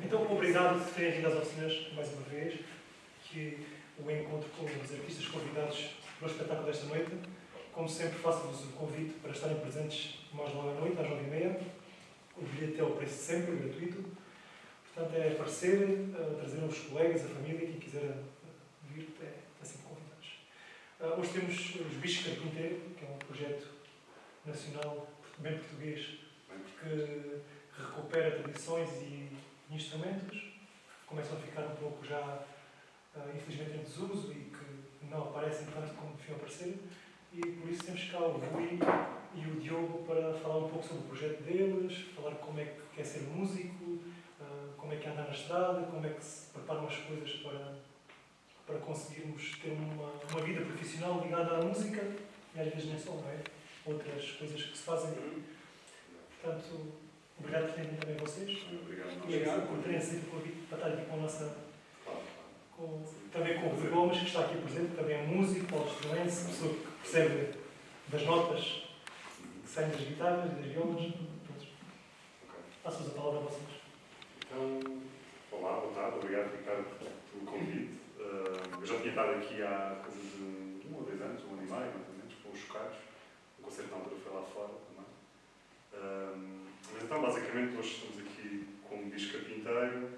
Então, obrigado por terem vindo às oficinas mais uma vez, que o encontro com os artistas convidados para o espetáculo desta noite. Como sempre, faço-vos o convite para estarem presentes mais logo à noite, às 9h30. O bilhete é o preço de sempre, gratuito. Portanto, é aparecer, trazer os colegas, a família, quem quiser vir, está sempre convidados. Hoje temos os Bichos Carpinteiro, que é um projeto nacional, bem português, que recupera tradições e instrumentos, começam a ficar um pouco já, infelizmente, em desuso e que não aparecem tanto como deviam aparecer. E por isso temos cá o Rui e o Diogo para falar um pouco sobre o projeto deles, falar como é que é ser músico, como é que anda na estrada, como é que se preparam as coisas para conseguirmos ter uma vida profissional ligada à música e às vezes nem só, não é? Outras coisas que se fazem. Portanto, obrigado por terem vindo também vocês. Obrigado por terem aceito o convite para estar aqui com a nossa. Também com o Rui Gomes, que está aqui presente, que também é músico, polistrense, pessoa que percebe das notas que saem das guitarras e das violas. Passo-vos a palavra a vocês. Então, olá, boa tarde, obrigado, Ricardo, pelo convite. Eu já tinha estado aqui há coisa de 1 ou 2 anos, 1 ano e meio, mais ou menos, com os Chocados. O concerto na altura foi lá fora também. Mas então, basicamente, hoje estamos aqui com o Bicho Carpinteiro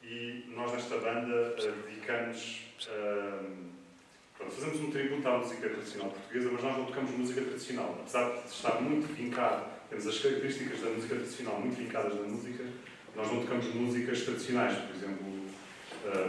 e nós, nesta banda, dedicamos. Fazemos um tributo à música tradicional portuguesa, mas nós não tocamos música tradicional. Apesar de estar muito vincado, temos as características da música tradicional muito vincadas na música, nós não tocamos músicas tradicionais. Por exemplo,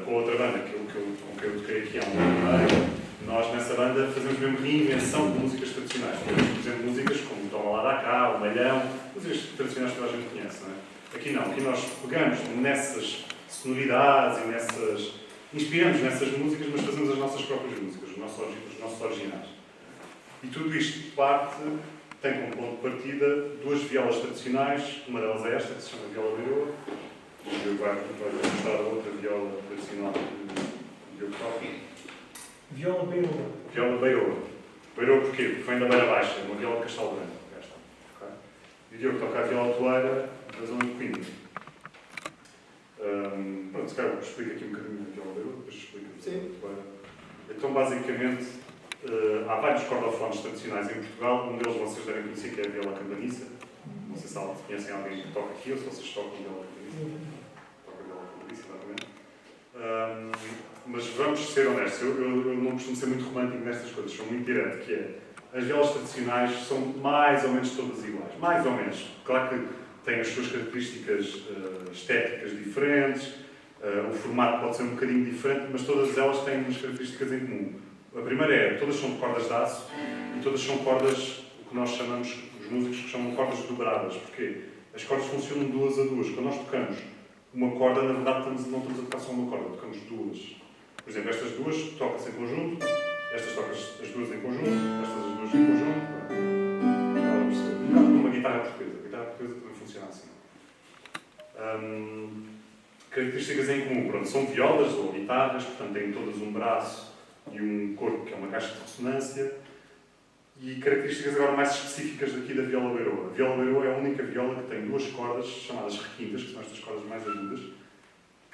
com outra banda, com que eu toquei aqui há 1 ano e meio, nós nessa banda fazemos mesmo reinvenção de músicas tradicionais. Temos, por exemplo, músicas como o Toma Lá da Cá, o Malhão, músicas tradicionais que toda a gente conhece, não é? Aqui não, aqui nós pegamos nessas sonoridades e nessas. Inspiramos nessas músicas, mas fazemos as nossas próprias músicas, os nossos originais. E tudo isto tem como ponto de partida 2 violas tradicionais, uma delas é esta, que se chama Viola Beiroa, e eu vou mostrar a outra viola tradicional que eu toco. Viola Beiroa. Viola Beiroa. Beiroa porquê? Porque vem da Beira Baixa, uma viola de Castelo Branco. Esta. Okay? E o Diogo toca a viola toleira da zona de Coimbra. Pronto, se calhar eu explico aqui um bocadinho a viola Beiroa, depois explico a viola toleira. Então, basicamente, há vários cordofones tradicionais em Portugal. Um deles vocês devem conhecer, que é a viola campaniça. Não sei se conhecem alguém que toca aqui ou se vocês tocam viola campaniça. Toca a viola campaniça, exatamente. Mas vamos ser honestos, eu não costumo ser muito romântico nestas coisas, sou muito direto, que é, as violas tradicionais são mais ou menos todas iguais. Mais ou menos. Claro que têm as suas características estéticas diferentes, o formato pode ser um bocadinho diferente, mas todas elas têm umas características em comum. A primeira é, todas são de cordas de aço e todas são cordas, o que nós chamamos, os músicos que chamam de cordas dobradas. Porquê? As cordas funcionam 2 a 2. Quando nós tocamos uma corda, na verdade não estamos a tocar só uma corda, tocamos 2. Por exemplo, estas 2 tocam-se em conjunto, estas tocam as 2 em conjunto, estas as 2 em conjunto. Como uma guitarra portuguesa. A guitarra portuguesa também funciona assim. Características em comum. Pronto, são violas ou guitarras, portanto têm todas um braço e um corpo, que é uma caixa de ressonância. E características agora mais específicas daqui da viola Beiroa. A viola Beiroa é a única viola que tem 2 cordas, chamadas requintas, que são estas cordas mais agudas,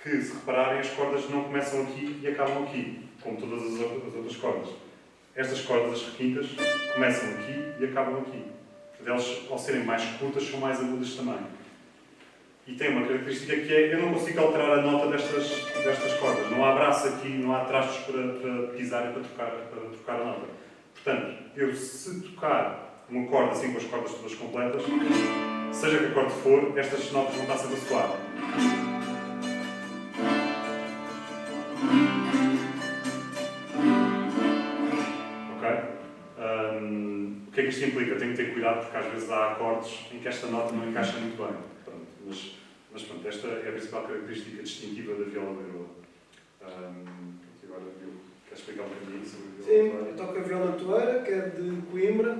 que, se repararem, as cordas não começam aqui e acabam aqui, como todas as outras cordas. Estas cordas, as requintas, começam aqui e acabam aqui. Elas, ao serem mais curtas, são mais agudas também. E tem uma característica que é, eu não consigo alterar a nota destas cordas. Não há braço aqui, não há trastos para pisar e para trocar a nota. Portanto, eu se tocar uma corda assim com as cordas todas completas, seja que acorde for, estas notas vão estar sempre a soar. O que é que isto implica? Tenho que ter cuidado porque às vezes há acordes em que esta nota não encaixa muito bem. Pronto, mas pronto, esta é a principal característica distintiva da viola Beiroa. Agora eu quero explicar um bocadinho sobre a viola toleira. Sim, eu toco a viola toleira, que é de Coimbra.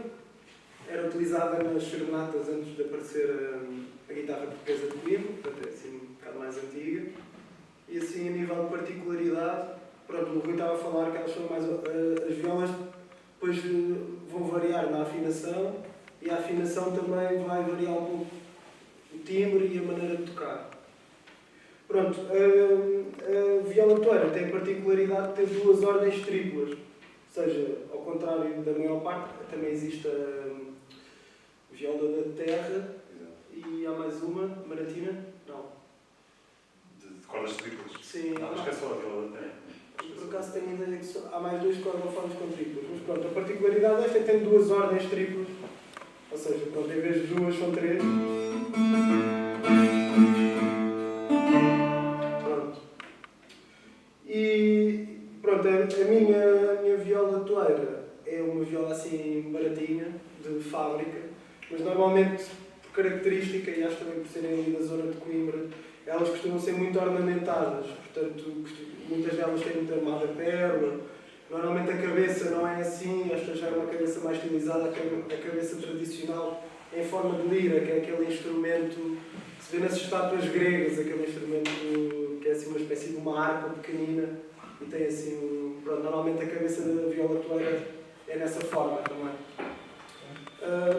Era utilizada nas serenatas antes de aparecer a guitarra portuguesa de Coimbra, portanto é assim um bocado mais antiga. E assim, a nível de particularidade, pronto, o Rui estava a falar que elas são mais... as violas depois vão variar na afinação e a afinação também vai variar um pouco o timbre e a maneira de tocar. Pronto, a viola toeira tem a particularidade de ter 2 ordens triplas. Ou seja, ao contrário da maior parte, também existe a viola da terra e há mais uma, maratina? Não. De cordas triplas? Sim. Não, acho que é só a viola da terra. Por acaso tenho a ideia que há mais 2 cordofones com triplas. Mas pronto, a particularidade desta é que tem 2 ordens triplas. Ou seja, pronto, em vez de 2 são 3. Pronto. E pronto, a minha viola toeira é uma viola assim baratinha, de fábrica, mas normalmente por característica, e acho também por serem ali da zona de Coimbra, elas costumam ser muito ornamentadas, portanto muitas delas têm muita madrepérola. Normalmente a cabeça não é assim, esta já é uma cabeça mais estilizada, a cabeça tradicional em forma de lira, que é aquele instrumento que se vê nas estátuas gregas, aquele instrumento que é assim uma espécie de uma harpa pequenina e tem assim, pronto, normalmente a cabeça da viola toeira é nessa forma também.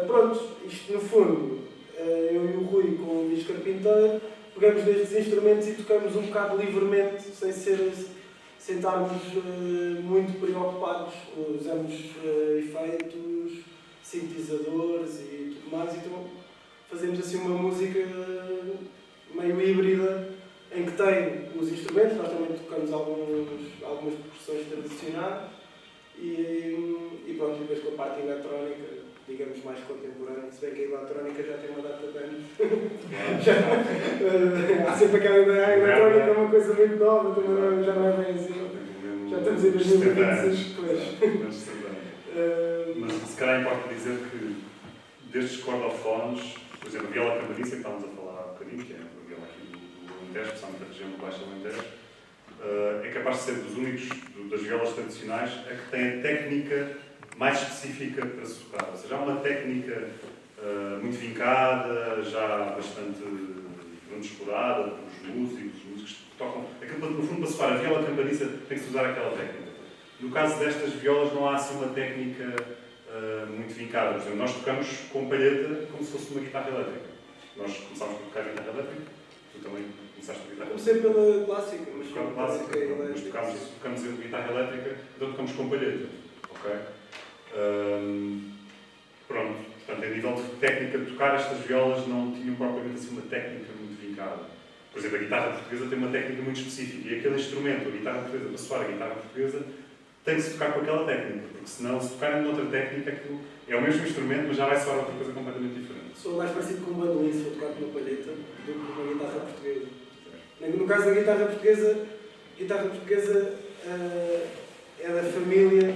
Pronto, isto no fundo, eu e o Rui com o Luís Carpinteiro pegamos destes instrumentos e tocamos um bocado livremente, sem estarmos muito preocupados. Usamos efeitos, sintetizadores e tudo mais, então fazemos assim uma música meio híbrida em que tem os instrumentos, nós também tocamos algumas percussões tradicionais e pronto, depois com a parte eletrónica, digamos, mais contemporânea, se bem que a eletrónica já tem uma data de anos. Há sempre aquela ideia, a eletrónica é uma coisa muito nova, também já não é bem assim. Já estamos em 2026 depois. Mas se calhar importa dizer que destes cordofones, por exemplo, a viola cambadiça, que estávamos a falar há bocadinho, que é a viola aqui do Alentejo, especialmente da região do Baixo Alentejo, é capaz de ser dos únicos das violas tradicionais a que tem a técnica mais específica para se tocar. Ou seja, há uma técnica muito vincada, já bastante explorada pelos músicos que tocam. Aquilo, no fundo, para soar a viola campaniça tem que se usar aquela técnica. No caso destas violas não há assim uma técnica muito vincada. Por exemplo, nós tocamos com palheta como se fosse uma guitarra elétrica. Nós começámos por tocar guitarra elétrica, tu também começaste por guitarra elétrica. Comecei pela clássica, mas tocamos em guitarra elétrica, então tocamos com palheta. Ok? Pronto, portanto, a nível de técnica de tocar, estas violas não tinham propriamente assim uma técnica muito vincada. Por exemplo, a guitarra portuguesa tem uma técnica muito específica e aquele instrumento, a guitarra portuguesa, para soar a guitarra portuguesa, tem que se tocar com aquela técnica, porque senão, se tocarem noutra técnica, aquilo é o mesmo instrumento, mas já vai soar outra coisa completamente diferente. Sou mais parecido com um bandolim se for tocar com uma palheta do que com uma guitarra portuguesa. No caso da guitarra portuguesa é da família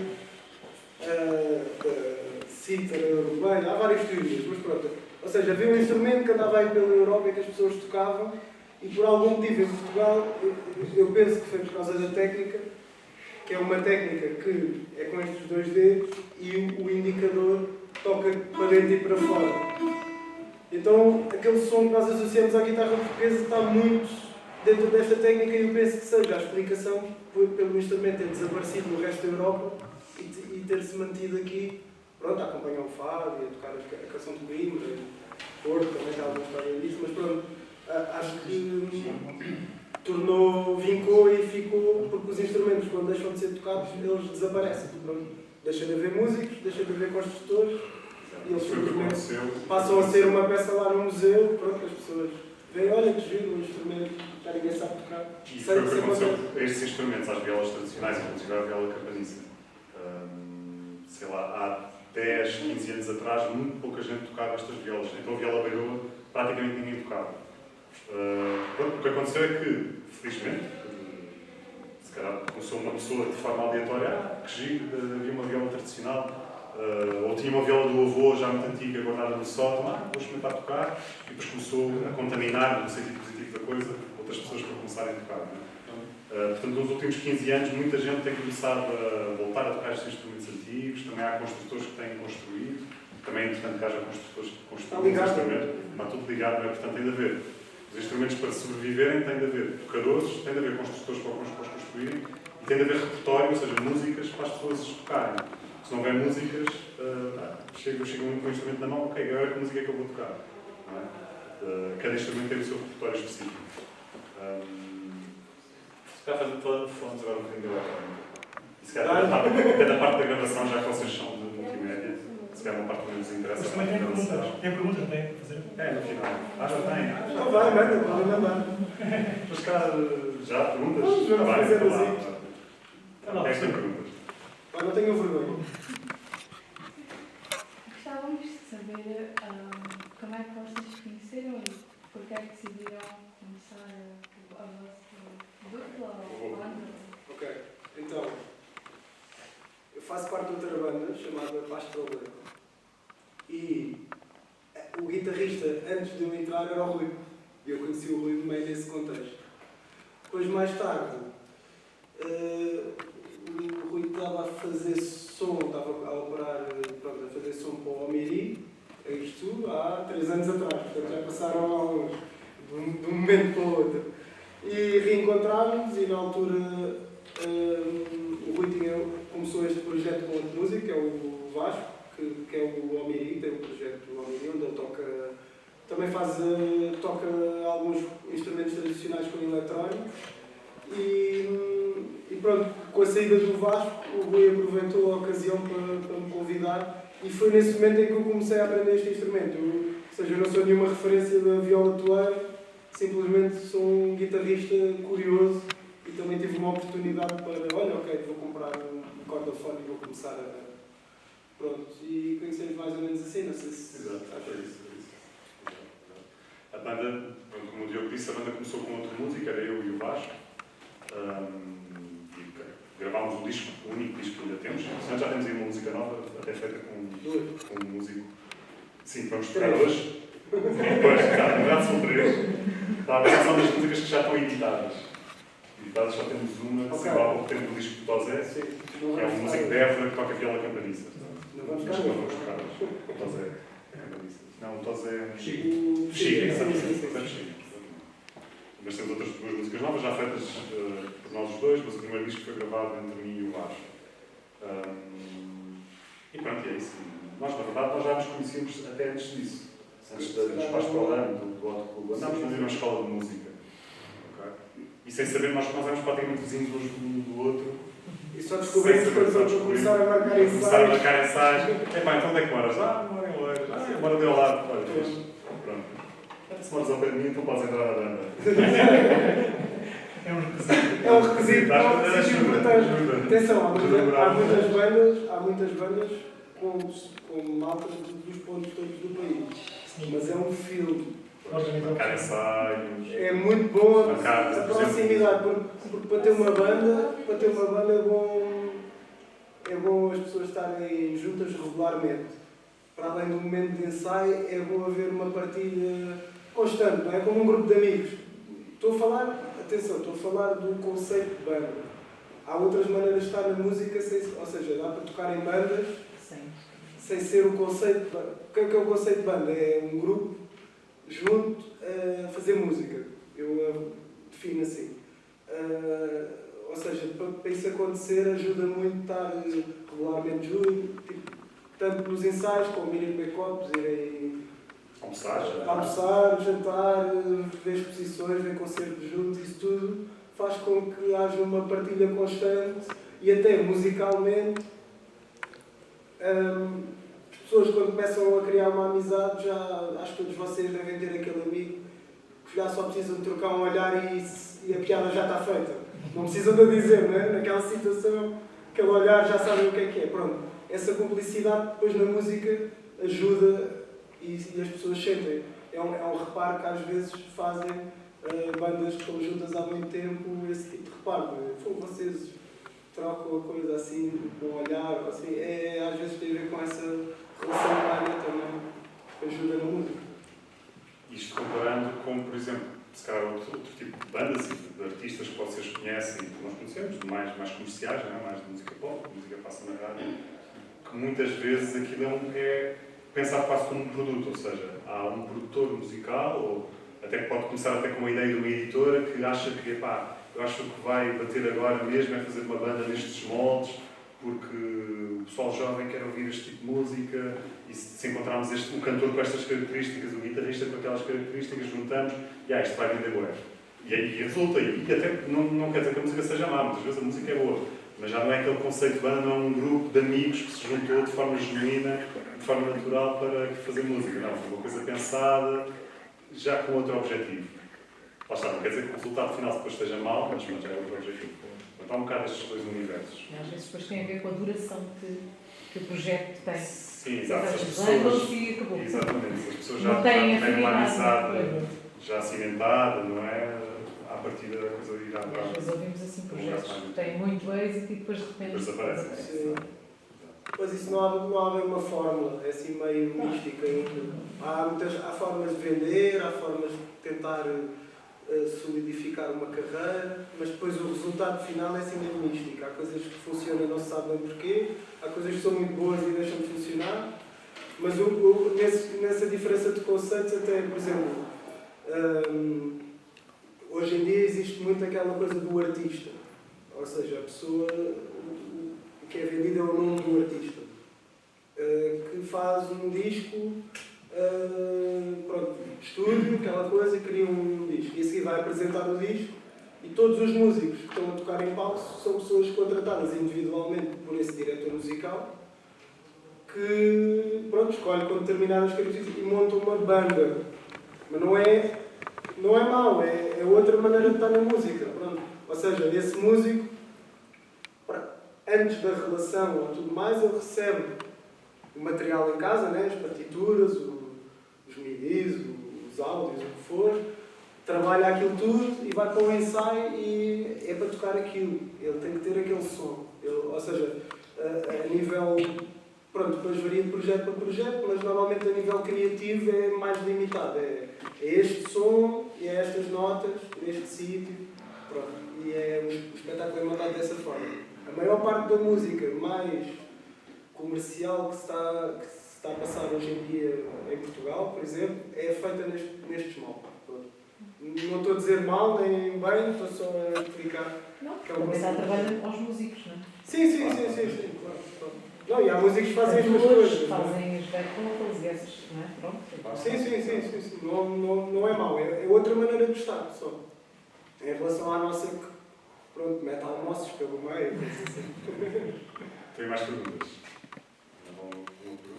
da cítara europeia. Há várias teorias, mas pronto. Ou seja, havia um instrumento que andava aí pela Europa e que as pessoas tocavam e por algum motivo em Portugal, eu penso que foi por causa da técnica, que é uma técnica que é com estes 2 dedos e o indicador toca para dentro e para fora. Então, aquele som que nós associamos à guitarra portuguesa está muito dentro desta técnica e eu penso que seja a explicação pelo instrumento ter desaparecido no resto da Europa e ter-se mantido aqui, pronto, a acompanhar o fado e a tocar a canção de Coimbra, Porto, também tem alguma história disso, mas pronto, acho que vincou e ficou, porque os instrumentos, quando deixam de ser tocados, eles desaparecem. Pronto. Deixam de haver músicos, deixam de haver construtores, e eles simplesmente passam a ser uma peça lá no museu, pronto, as pessoas veem, olha que giro, um instrumento, já ninguém sabe tocar. E foi o que aconteceu a estes instrumentos, às violas tradicionais, inclusive a viola campaniça. Sei lá, há 10, 15 anos atrás, muito pouca gente tocava estas violas. Então a viola bailoa, praticamente ninguém tocava. Pronto, o que aconteceu é que, felizmente, se calhar começou uma pessoa de forma aleatória, que giro, havia uma viola tradicional, ou tinha uma viola do avô já muito antiga, guardada no sótão, vou experimentar tocar, e depois começou a contaminar, no sentido positivo da coisa, outras pessoas para começarem a tocar. Portanto, nos últimos 15 anos, muita gente tem começado a voltar a tocar estes instrumentos antigos, também há construtores que têm construído, também é importante que haja construtores que construam os instrumentos, mas tudo ligado, não é? Portanto, tem de haver. Os instrumentos para sobreviverem têm de haver tocadores, tem de haver construtores para os construírem tem de haver repertório, ou seja, músicas para as pessoas tocarem. Se não houver músicas, chegam muito com o instrumento na mão, ok, agora que música é que eu vou tocar? Não é? Cada instrumento tem o seu repertório específico. Se calhar falando de fones agora um bocadinho de eletrónica. E se calhar cada parte da gravação, já que vocês são de multimédia, se calhar uma parte que nos interessa. Mas também tem perguntas. Tem perguntas, não tem para fazer? É, no final. Já tem. Então vai, manda. Mas cá, já perguntas? Vamos fazer assim. É que tem perguntas. Não tenho vergonha. Gostávamos de saber como é que vocês se conheceram e porque é que decidiram começar a vossa dupla ou banda? Ok, então, eu faço parte de outra banda chamada Pastoral Branco. E o guitarrista, antes de eu entrar, era o Rui. E eu conheci o Rui meio nesse contexto. Depois, mais tarde, o Rui estava a fazer som, estava a operar, pronto, a fazer som para o Omiri, isto há 3 anos atrás, portanto já passaram alguns, de um momento para o outro. E reencontrámos e na altura o Rui começou este projeto com outro músico, que é o Vasco, que é o Omiri, tem o projeto do Omiri, onde ele também toca alguns instrumentos tradicionais com eletrónicos. E pronto, com a saída do Vasco, o Rui aproveitou a ocasião para me convidar e foi nesse momento em que eu comecei a aprender este instrumento. Ou seja, eu não sou nenhuma referência da viola toleira, simplesmente sou um guitarrista curioso e também tive uma oportunidade para, olha, ok, vou comprar um cordofone e vou começar a... Pronto, e conhecemos mais ou menos assim, não sei se... Exato, foi isso. A banda, como o Diogo disse, a banda começou com outra música, era eu e o Vasco. E gravámos um disco, o único disco que ainda temos. Portanto, já temos aí uma música nova, até feita com um músico. Sim, vamos tocar hoje. Depois, na verdade são 3. Está a ver, são das músicas que já estão editadas. Editadas só temos uma, okay. Igual ao tempo do disco do Tozé, que é um músico de Évora que toca viola campaniça. Não vamos tocar hoje. O Tozé é campanista. Não, o Tozé é Chico. Chico, exatamente. Mas temos outras 2 músicas novas, já feitas por nós os dois, mas o primeiro disco foi gravado entre mim e o Vasco. E pronto, é isso. Nós, na verdade, já nos conhecíamos até antes disso. Antes dos pais para o ano, do Auto Clube. Andámos a fazer uma escola de música. Okay? E sem saber, nós éramos praticamente vizinhos um do outro. E só descobrimos quando começaram a marcar ensaios. Começaram a marcar ensaios. Epá, então onde é que moras? Moro em Loiras. Moro ali ao lado. Olha, pronto. Se moras ao pé de mim, então podes entrar na banda. É um requisito. É um requisito. Atenção, há muitas bandas com malta dos pontos todos do país. Mas é um filme. Marcar ensaios. É muito bom a proximidade, porque para ter uma banda é bom as pessoas estarem juntas regularmente. Para além do momento de ensaio, é bom haver uma partilha constante, não é? Como um grupo de amigos. Estou a falar do conceito de banda. Há outras maneiras de estar na música, ou seja, dá para tocar em bandas sem ser o conceito de banda. O que é o conceito de banda? É um grupo junto a fazer música. Eu defino assim. Ou seja, para isso acontecer, ajuda muito estar regularmente junto, tanto nos ensaios como irem beber copos, irem almoçar, jantar, ver exposições, ver concertos juntos, isso tudo faz com que haja uma partilha constante e até musicalmente as pessoas quando começam a criar uma amizade, já acho que todos vocês devem ter aquele amigo que já só precisam de trocar um olhar e a piada já está feita. Não precisam de dizer, não é? Naquela situação, aquele olhar já sabem o que é. Pronto. Essa cumplicidade depois na música ajuda e as pessoas sentem. É um reparo que às vezes fazem bandas que estão juntas há muito tempo, esse tipo de reparo. Vocês trocam a coisa assim, com um olhar, assim, às vezes tem a ver com essa relação humana também, que ajuda na música. Isto comparando com, por exemplo, se calhar outro tipo de bandas e de artistas que vocês conhecem e que nós conhecemos, mais comerciais, não é? Mais de música pop, música passa na rádio, que muitas vezes aquilo é pensar quase como um produto, ou seja, há um produtor musical, ou até que pode começar até com uma ideia de uma editora que acha que, Eu acho que o que vai bater agora mesmo é fazer uma banda nestes moldes, porque o pessoal jovem quer ouvir este tipo de música e se encontrarmos um cantor com estas características, o guitarrista com aquelas características, juntamos e isto vai vender bué. E resulta, e até não quer dizer que a música seja má, muitas vezes a música é boa, mas já não é aquele conceito de banda, não é um grupo de amigos que se juntou de forma genuína, de forma natural para fazer música. Não, foi uma coisa pensada, já com outro objetivo. Lá está, não quer dizer que o resultado final depois esteja mal, mas já é outro objetivo. Então há um bocado estes dois universos. Às vezes depois tem a ver com a duração que o projeto tem. Sim, exato. As pessoas... e acabou. Exatamente, se as pessoas Não já têm têm uma afinidade, amizade já cimentada, não é? À partida a coisa irá Às para... vezes ouvimos assim projetos que têm muito êxito e depois de repente Depois desaparecem. Sim. Mas isso não há bem uma fórmula, é assim meio mística ainda. Há formas de vender, há formas de tentar solidificar uma carreira, mas depois o resultado final é assim meio místico. Há coisas que funcionam e não se sabe bem porquê, há coisas que são muito boas e deixam de funcionar, mas nessa diferença de conceitos até, por exemplo, hoje em dia existe muito aquela coisa do artista, ou seja, a pessoa, o que é vendido é o nome do artista, que faz um disco, pronto, estúdio, aquela coisa, e cria um disco. E a seguir vai apresentar o disco e todos os músicos que estão a tocar em palco são pessoas contratadas individualmente por esse diretor musical que, pronto, escolhe com determinadas características e monta uma banda. Mas não é mau, é outra maneira de estar na música. Pronto. Ou seja, esse músico, antes da relação ou tudo mais, ele recebe o material em casa, né? As partituras, os midis, os áudios, o que for, trabalha aquilo tudo e vai para o ensaio e é para tocar aquilo. Ele tem que ter aquele som. Ou seja, a nível... Pronto, depois varia de projeto para projeto, mas normalmente a nível criativo é mais limitado. É este som e é estas notas, neste sítio. Pronto. E o espetáculo é montado dessa forma. A maior parte da música mais comercial que se está a passar hoje em dia em Portugal, por exemplo, é feita nestes moldes. Não estou a dizer mal nem bem, estou só a explicar. Não, que é também está trabalhando aos músicos, não é? Sim, claro. Não, e há músicos que fazem as duas coisas. Fazem os back vocals e essas, não é? Pronto. Sim. Não é mau, é outra maneira de estar, só. Em relação à nossa, que, pronto, mete almoços pelo meio. Tenho mais perguntas? Uma pergunta?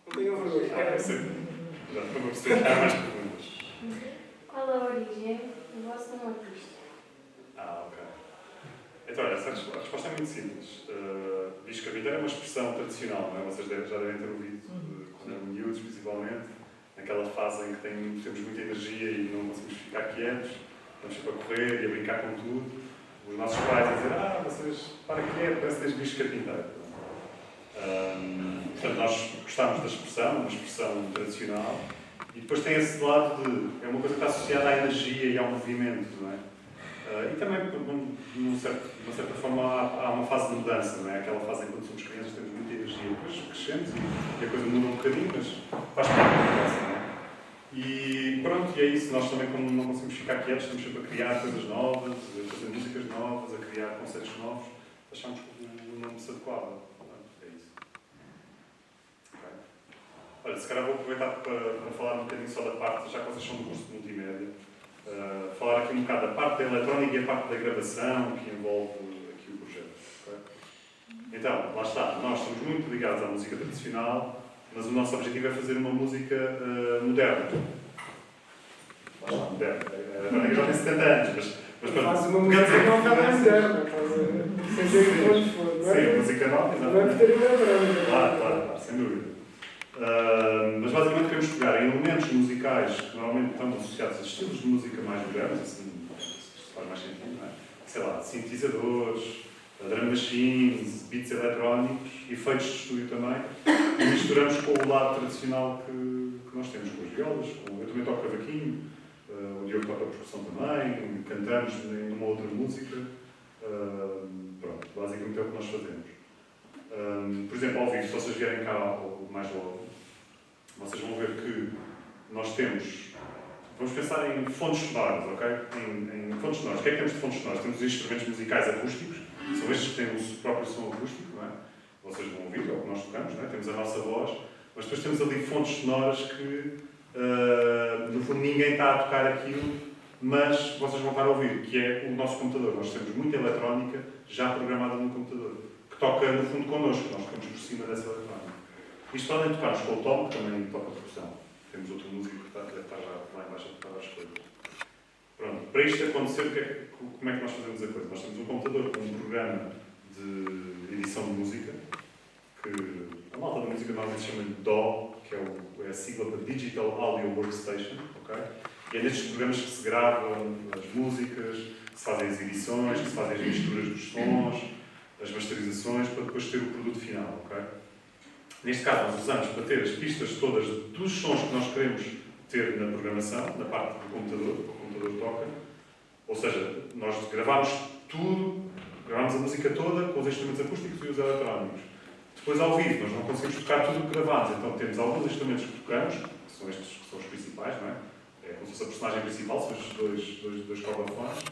Não tenho vergonha. Já estou a perceber que há mais perguntas. Qual a origem do vosso nome artístico? Ok. Então, olha, essa resposta é muito simples. Diz que a vitória é uma expressão tradicional, não é? Vocês já devem ter ouvido, quando eram miúdos, principalmente, naquela fase em que temos muita energia e não conseguimos ficar quietos, estamos sempre a correr e a brincar com tudo. Os nossos pais a dizer, vocês, para quê? Parece que tens bicho carpinteiro. Portanto, nós gostamos da expressão, uma expressão tradicional, e depois tem esse lado de, é uma coisa que está associada à energia e ao movimento, não é? E também, de uma certa forma, há uma fase de mudança, não é? Aquela fase em que, quando somos crianças, temos muita energia, depois crescemos e a coisa muda um bocadinho, mas faz parte da mudança, não é? E pronto, e é isso. Nós também, como não conseguimos ficar quietos, estamos sempre a criar coisas novas, a fazer músicas novas, a criar conceitos novos. Achamos que o nome se adequava. É isso. Okay. Olha, se calhar vou aproveitar para falar um bocadinho só da parte, já que vocês são do curso de multimédia, falar aqui um bocado da parte da eletrónica e a parte da gravação que envolve aqui o projeto. Okay? Então, lá está. Nós estamos muito ligados à música tradicional, mas o nosso objetivo é fazer uma música moderna. Lá está, moderna. A eletrónica já tem 70 anos, mas Faz uma música nova mais moderna. Seja em que onde for. Sim, música nova, não é ter moderna. Claro, sem dúvida. Mas basicamente queremos pegar em elementos musicais que normalmente estão associados a estilos de música mais modernos, assim, isto faz mais sentido, não é? Sei lá, sintetizadores, drum machines, beats eletrónicos, efeitos de estúdio também, e misturamos com o lado tradicional que nós temos, com as violas, eu também toco cavaquinho, o Diogo toca percussão também, cantamos em uma outra música, pronto, basicamente é o que nós fazemos. Por exemplo, ao vivo, se vocês vierem cá mais logo, vocês vão ver que nós temos Vamos pensar em fontes sonoras, ok? Em fontes sonoras. O que é que temos de fontes sonoras? Temos os instrumentos musicais acústicos, são estes que têm o próprio som acústico, não é? Vocês vão ouvir, é o que nós tocamos, não é? Temos a nossa voz, mas depois temos ali fontes sonoras que, no fundo, ninguém está a tocar aquilo, mas vocês vão estar a ouvir, que é o nosso computador. Nós temos muita eletrónica já programada no computador, que toca, no fundo, connosco. Nós ficamos por cima dessa eletrónica. Isto podem tocar-nos com o Tom, que também toca percussão. Temos outro músico que deve estar já lá em baixo a tocar as coisas. Pronto, para isto acontecer, como é que nós fazemos a coisa? Nós temos um computador com um programa de edição de música, que a malta da música normalmente chama de DAW, que é a sigla para Digital Audio Workstation, ok? E é nestes programas que se gravam as músicas, que se fazem as edições, que se fazem as misturas dos sons, as masterizações, para depois ter o produto final, ok? Neste caso, nós usamos para ter as pistas todas dos sons que nós queremos ter na programação, na parte do computador, que o computador toca. Ou seja, nós gravámos tudo, gravámos a música toda com os instrumentos acústicos e os eletrónicos. Depois, ao vivo, nós não conseguimos tocar tudo o que gravámos, então temos alguns instrumentos que tocamos, que são estes que são os principais, não é? É como se fosse a personagem principal, são estes dois cordofones,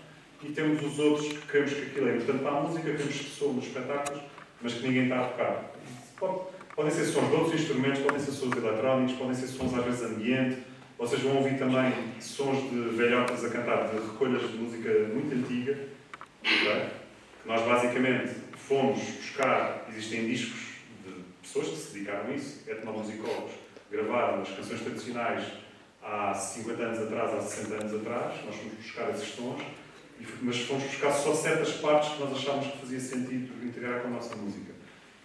e temos os outros que queremos que aquilo é importante para a música, queremos que soam nos espetáculos, mas que ninguém está a tocar. Podem ser sons de outros instrumentos, podem ser sons eletrónicos, podem ser sons às vezes ambiente. Vocês vão ouvir também sons de velhotas a cantar de recolhas de música muito antiga, okay? Que nós basicamente fomos buscar, existem discos de pessoas que se dedicaram a isso, etnomusicólogos, gravaram as canções tradicionais há 50 anos atrás, há 60 anos atrás, nós fomos buscar esses sons, mas fomos buscar só certas partes que nós achávamos que fazia sentido integrar com a nossa música.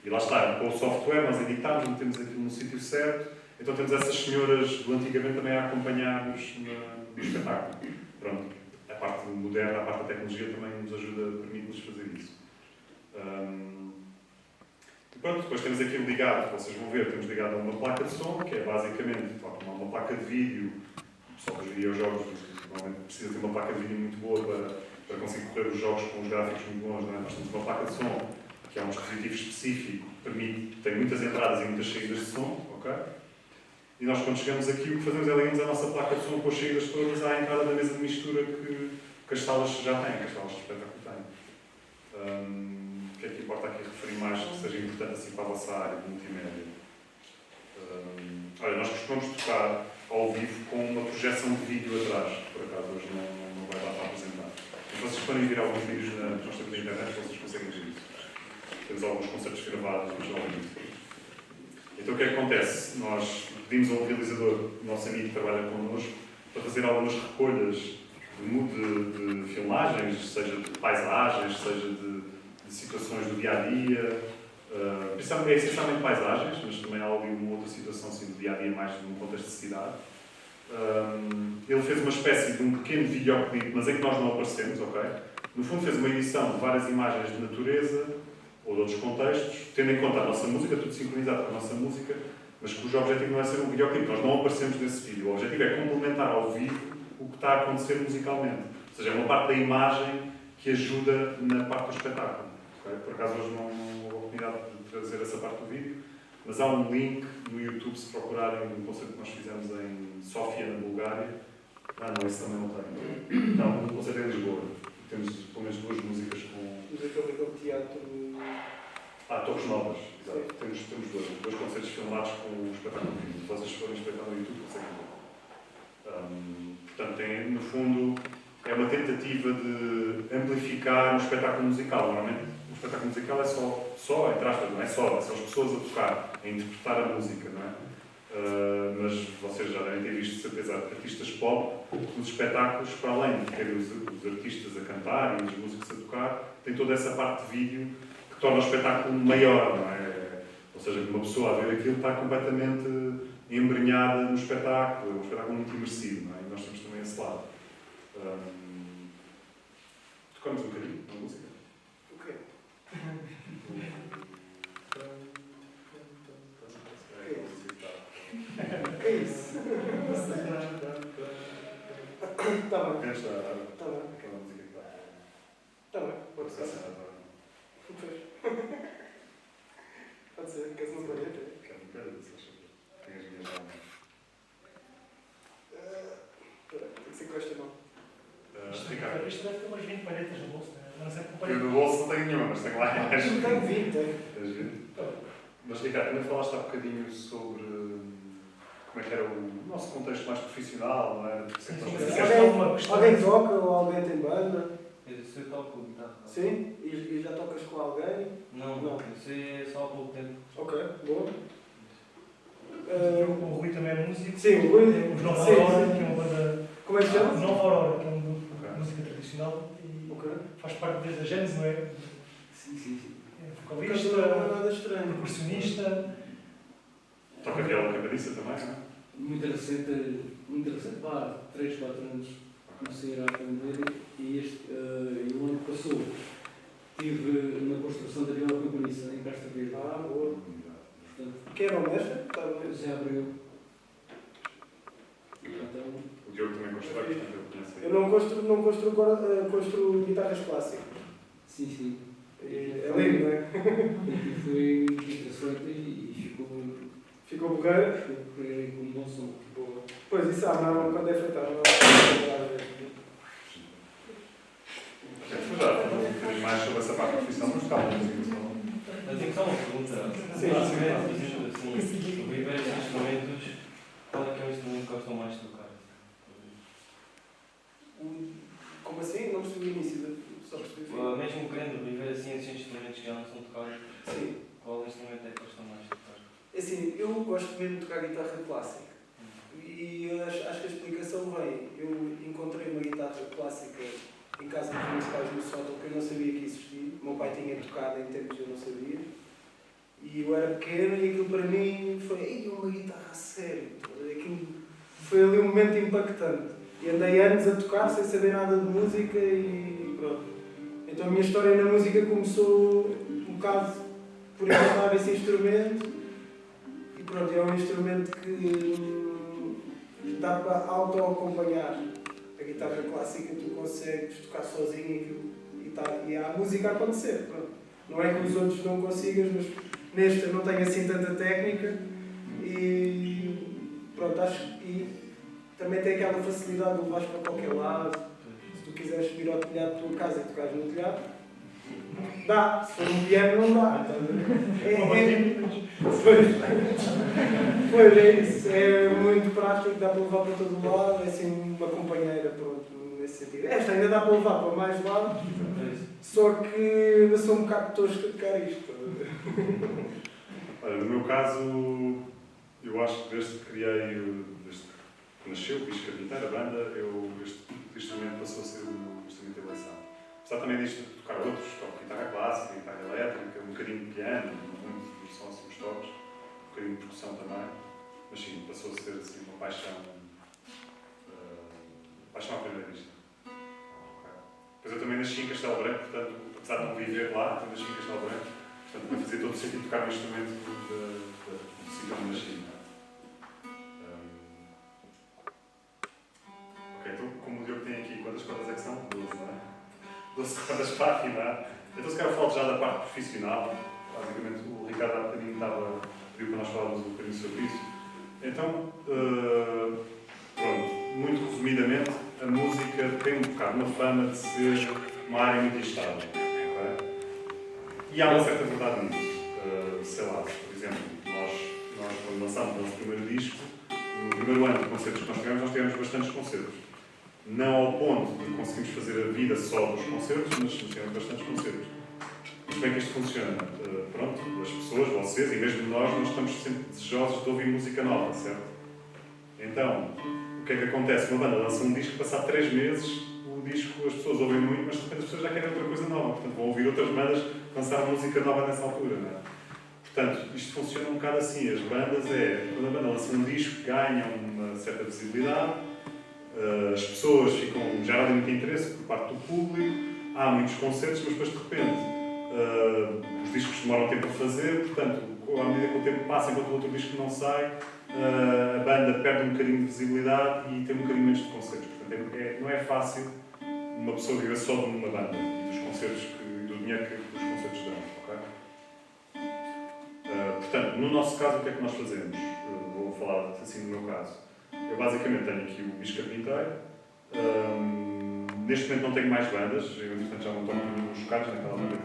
E lá está, com o software nós editámos, metemos aquilo no sítio certo, então temos essas senhoras do antigamente também a acompanhar-nos no espetáculo. Pronto, a parte moderna, a parte da tecnologia também nos ajuda, permite-nos fazer isso. E pronto, depois temos aquilo ligado, vocês vão ver, temos ligado a uma placa de som, que é basicamente uma placa de vídeo. Só para os videojogos, normalmente precisa ter uma placa de vídeo muito boa para conseguir correr os jogos com os gráficos muito bons, não é? Nós temos uma placa de som, que é um dispositivo específico, que tem muitas entradas e muitas saídas de som, ok? E nós, quando chegamos aqui, o que fazemos é ligamos a nossa placa de som com as saídas todas à entrada da mesa de mistura que as salas já têm, que as salas de espetáculo têm. O que é que importa aqui referir mais que seja importante assim para a vossa área de multimédia? Olha, nós costumamos tocar ao vivo com uma projeção de vídeo atrás, por acaso hoje não vai dar para apresentar. Mas vocês podem vir alguns vídeos nós temos na internet, vocês conseguem ver isso. Temos alguns concertos gravados, mas não muito. Então o que é que acontece? Nós pedimos a um realizador, o nosso amigo que trabalha connosco, para fazer algumas recolhas de filmagens, seja de paisagens, seja de situações do dia-a-dia. É essencialmente paisagens, mas também há ali uma outra situação assim, do dia-a-dia mais num contexto de cidade. Ele fez uma espécie de um pequeno videoclipe, mas em que nós não aparecemos, ok? No fundo fez uma edição de várias imagens de natureza, ou de outros contextos, tendo em conta a nossa música, tudo sincronizado com a nossa música, mas cujo objetivo não é ser um videoclipe. Nós não aparecemos nesse vídeo. O objetivo é complementar ao vivo o que está a acontecer musicalmente. Ou seja, é uma parte da imagem que ajuda na parte do espetáculo. Okay? Por acaso hoje não houve a oportunidade de trazer essa parte do vídeo, mas há um link no YouTube, se procurarem um concerto que nós fizemos em Sófia, na Bulgária. Não, esse também não tem. Não, um concerto em Lisboa. Temos pelo menos duas músicas com... Mas aquele teatro... Torres Novas, exato. Temos dois concertos filmados com o espetáculo de vídeo. Se vocês forem espreitar no YouTube, conseguem ver. Portanto, no fundo, é uma tentativa de amplificar um espetáculo musical. Normalmente, o espetáculo musical é só entre aspas, não é só, são as pessoas a tocar, a interpretar a música, não é? Mas vocês já devem ter visto, de certeza, artistas pop, nos espetáculos, para além de ter os artistas a cantar e os músicos a tocar, tem toda essa parte de vídeo que torna o espetáculo maior, não é? Ou seja, uma pessoa a ver aquilo está completamente embrenhada no espetáculo, é um espetáculo muito imersivo, não é? E nós temos também esse lado. Tocamos um bocadinho na música? O quê? O que é isso? Está bem. Esta Está bem. aquela música que está. Está bem. Pode ser. Pois. Pode ser. Queres uma palheta? Quero um bocadinho, se achas. Tem as minhas almas. Espera. isto deve ter umas 20 palhetas no bolso, não sei como Eu no bolso não tenho nenhuma, mas tenho lá mais. Eu tenho 20, é. Tens 20? Mas, Ricardo, também falaste há bocadinho sobre como é que era o nosso contexto mais profissional, não é? Alguém toca ou alguém tem banda? Eu toco guitarra. Sim? E já tocas com alguém? Não. Isso é só há pouco tempo. Ok, boa. O Rui também é músico. Sim, o Rui. Os Nova Sim, Aurora, sim. que é uma banda. Como é que se chama? Nova Aurora, que é um grupo de música tradicional e Ok. faz parte desde a Gênesis, não é? Sim. É Não é vocalista, nada estranho. percussionista. Toca viola campaniça também, não é? Muito recente, pá, 3, 4 anos comecei a aprender e o ano que passou estive na construção da viola campaniça em Castro Verde. Boa. Portanto, Quem era o mestre? já abriu. Então, O Diogo também constrói, portanto eu conheço. Eu não construo guitarras clássicas. sim. É lindo, não é? E foi interessante e Ficou boqueira. ficou com um bom som. Boa. Pois isso não, quando é feito à mão. Já falamos um bocadinho mais sobre essa parte profissional, mas calma, música só. Eu tenho só uma pergunta. Sim. Assim, ouvir vários instrumentos, qual é que é o instrumento que gostam mais de tocar? Como assim? Não percebi o início. Só percebi o fim. Mesmo querendo viver assim esses instrumentos que já não são tocados, Sim. qual instrumento é que gostam mais de tocar? Assim, eu gosto mesmo de tocar guitarra clássica. E acho que a explicação vem. Eu encontrei uma guitarra clássica em casa dos meus pais no sótão que eu não sabia que existia. O meu pai tinha tocado em tempos eu não sabia. E eu era pequeno e aquilo para mim foi "Ei, uma guitarra a sério". Aquilo foi ali um momento impactante. E andei anos a tocar sem saber nada de música e pronto. Então a minha história na música começou um bocado por encontrar esse instrumento. E pronto, é um instrumento que dá para auto-acompanhar. A guitarra clássica tu consegues tocar sozinho e há a música a acontecer. Pronto. Não é que os outros não consigas, mas neste eu não tenho assim tanta técnica e pronto, acho que também tem aquela facilidade de levares para qualquer lado. Se tu quiseres subir ao telhado da tua casa e tocares no telhado, dá. Se for um piano não dá. Pois é isso. É muito prático, dá para levar para todo lado. É assim uma companheira, pronto, nesse sentido. Esta ainda dá para levar para mais lados, só que ainda sou um bocado tosco a tocar isto. Olha, no meu caso, eu acho que desde que desde que nasceu o Bisca Vinteira, a banda, este instrumento passou a ser o meu instrumento de eleição. Apesar também disto de tocar outros, toco guitarra clássica, guitarra elétrica, um bocadinho de piano, muito são assim os toques, um bocadinho de percussão também, mas sim, passou a ser assim uma paixão à primeira vista. Okay. Depois eu também nasci em Castelo Branco, portanto, apesar de não viver lá, eu nasci em Castelo Branco, portanto também fazia todo o sentido tocar um instrumento do sítio onde nasci. Ok, então como o Diogo tem aqui, quantas cordas é que são? 12, não é? 12 cordas para afinar. Então se calhar eu falo já da parte profissional. Basicamente o Ricardo há bocadinho pediu para nós falarmos um bocadinho sobre isso. Então, pronto, muito resumidamente, a música tem um bocado uma fama de ser uma área muito instável. Okay? E há uma certa verdade nisso. Sei lá, por exemplo, nós quando lançámos o nosso primeiro disco, no primeiro ano de concertos que nós tivemos bastantes concertos. Não ao ponto de conseguirmos fazer a vida só dos concertos, mas tivemos bastantes concertos. Mas como é que isto funciona? Pronto, as pessoas, vocês e mesmo nós estamos sempre desejosos de ouvir música nova, certo? Então, o que é que acontece? Uma banda lança um disco, passado 3 meses, o disco as pessoas ouvem muito, mas de repente as pessoas já querem outra coisa nova. Portanto, vão ouvir outras bandas que lançaram música nova nessa altura, não é? Portanto, isto funciona um bocado assim. As bandas quando a banda lança um disco, ganham uma certa visibilidade, as pessoas geram muito interesse por parte do público, há muitos concertos, mas depois de repente os discos demoram tempo a fazer, portanto, à medida que o tempo passa, enquanto o outro disco não sai, a banda perde um bocadinho de visibilidade e tem um bocadinho menos de concertos. Portanto, não é fácil uma pessoa viver só de uma banda e dos concertos e do dinheiro que os concertos dão, ok? Portanto, no nosso caso, o que é que nós fazemos? Vou falar assim no meu caso. Eu basicamente tenho aqui o Bisca Vinteira. Neste momento não tenho mais bandas, eu entretanto já não toco nos locais, naquela banda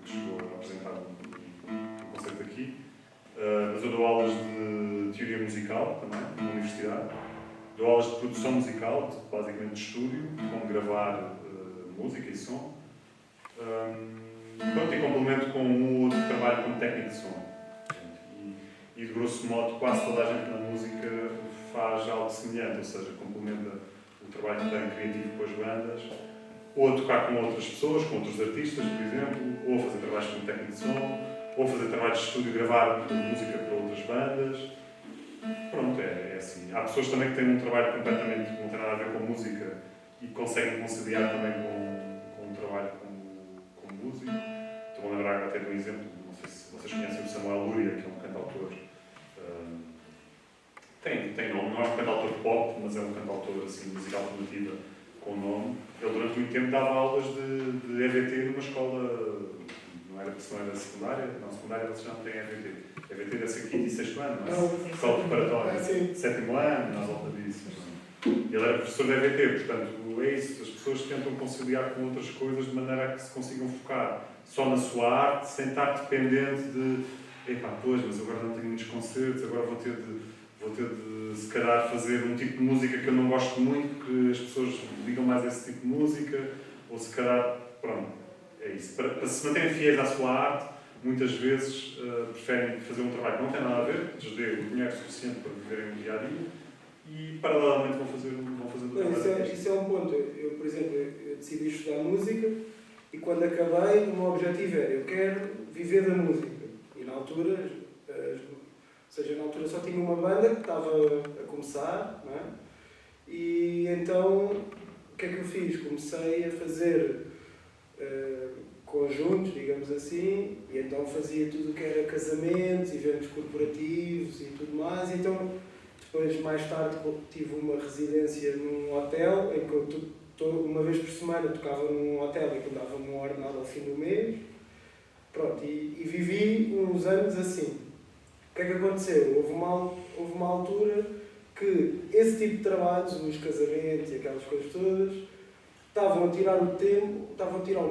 que chegou a apresentar um concerto aqui. Mas eu dou aulas de teoria musical também, na universidade. Dou aulas de produção musical, basicamente de estúdio, como gravar música e som. Pronto, e complemento com um ou outro trabalho como técnico de som. E de grosso modo, quase toda a gente na música faz algo semelhante, ou seja, complementa o trabalho que tem criativo com as bandas, ou a tocar com outras pessoas, com outros artistas, por exemplo, ou a fazer trabalhos como técnico de som, ou a fazer trabalhos de estúdio, gravar música para outras bandas. Pronto, é assim. Há pessoas também que têm um trabalho completamente que não tem nada a ver com música e conseguem conciliar também com um trabalho como músico. Estou a lembrar até de um exemplo, não sei se vocês conhecem o Samuel Luria, que é um cantautor. Tem nome, não é um cantautor pop, mas é um cantautor assim, de música alternativa com nome. Ele durante muito tempo dava aulas de EVT numa escola, não era secundária, não, secundária vocês já não têm EVT. EVT deve ser 5º e 6º ano, não é? Escola preparatória, 7º ano, nós volta disso. Ele era professor de EVT, portanto é isso, as pessoas tentam conciliar com outras coisas de maneira a que se consigam focar só na sua arte, sem estar dependente de epá, pois, mas agora não tenho muitos concertos, agora vou ter de se calhar fazer um tipo de música que eu não gosto muito, que as pessoas ligam mais a esse tipo de música, ou se calhar, pronto, é isso. Para se manterem fiéis à sua arte, muitas vezes preferem fazer um trabalho que não tem nada a ver, que lhes dê o dinheiro suficiente para viverem o dia a dia, e paralelamente vão fazer um trabalho. Isso é um ponto. Eu, por exemplo, eu decidi estudar música e quando acabei, o meu objetivo era eu quero viver da música. E na altura, na altura só tinha uma banda que estava a começar, não é? E então, o que é que eu fiz? Comecei a fazer conjuntos, digamos assim, e então fazia tudo o que era casamentos, eventos corporativos e tudo mais. E então, depois, mais tarde, tive uma residência num hotel, em que eu, uma vez por semana, tocava num hotel e que dava-me um ordenado ao fim do mês. Pronto, e vivi uns anos assim. O que é que aconteceu? Houve uma altura que esse tipo de trabalhos, os casamentos e aquelas coisas todas, estavam a tirar o